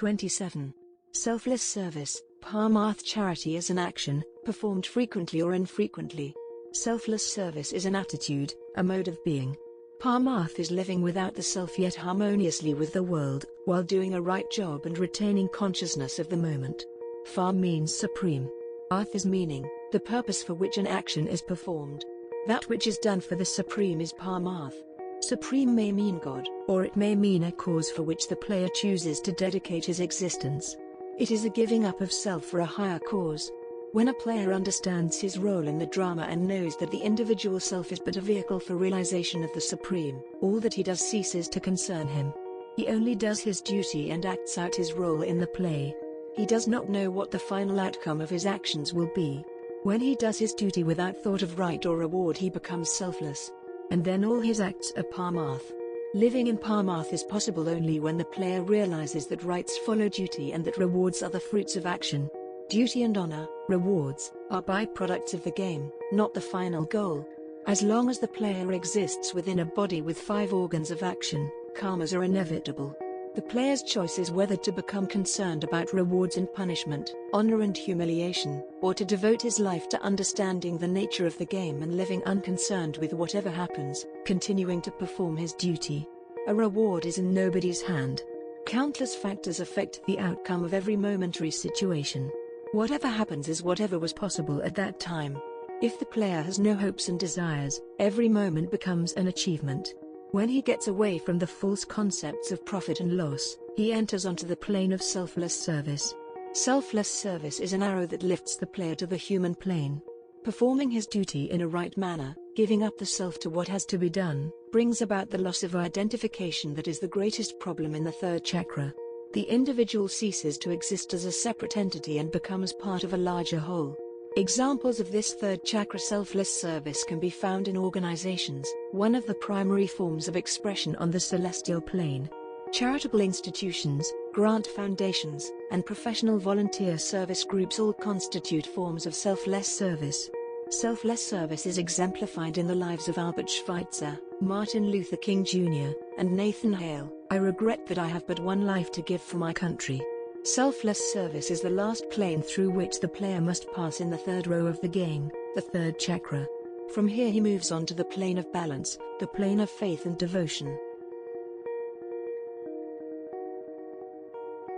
27. Selfless service. Paramath charity is an action, performed frequently or infrequently. Selfless service is an attitude, a mode of being. Paramath is living without the self yet harmoniously with the world, while doing a right job and retaining consciousness of the moment. Far means supreme. Arth is meaning, the purpose for which an action is performed. That which is done for the supreme is Paramath. Supreme may mean God, or it may mean a cause for which the player chooses to dedicate his existence. It is a giving up of self for a higher cause. When a player understands his role in the drama and knows that the individual self is but a vehicle for realization of the supreme, all that he does ceases to concern him. He only does his duty and acts out his role in the play. He does not know what the final outcome of his actions will be. When he does his duty without thought of right or reward, he becomes selfless. And then all his acts are Paramath. Living in Paramath is possible only when the player realizes that rights follow duty and that rewards are the fruits of action. Duty and honor, rewards, are byproducts of the game, not the final goal. As long as the player exists within a body with 5 organs of action, karmas are inevitable. The player's choice is whether to become concerned about rewards and punishment, honor and humiliation, or to devote his life to understanding the nature of the game and living unconcerned with whatever happens, continuing to perform his duty. A reward is in nobody's hand. Countless factors affect the outcome of every momentary situation. Whatever happens is whatever was possible at that time. If the player has no hopes and desires, every moment becomes an achievement. When he gets away from the false concepts of profit and loss, he enters onto the plane of selfless service. Selfless service is an arrow that lifts the player to the human plane. Performing his duty in a right manner, giving up the self to what has to be done, brings about the loss of identification that is the greatest problem in the third chakra. The individual ceases to exist as a separate entity and becomes part of a larger whole. Examples of this third chakra selfless service can be found in organizations, one of the primary forms of expression on the celestial plane. Charitable institutions, grant foundations, and professional volunteer service groups all constitute forms of selfless service. Selfless service is exemplified in the lives of Albert Schweitzer, Martin Luther King Jr., and Nathan Hale. I regret that I have but one life to give for my country. Selfless service is the last plane through which the player must pass in the third row of the game, the third chakra. From here he moves on to the plane of balance, the plane of faith and devotion.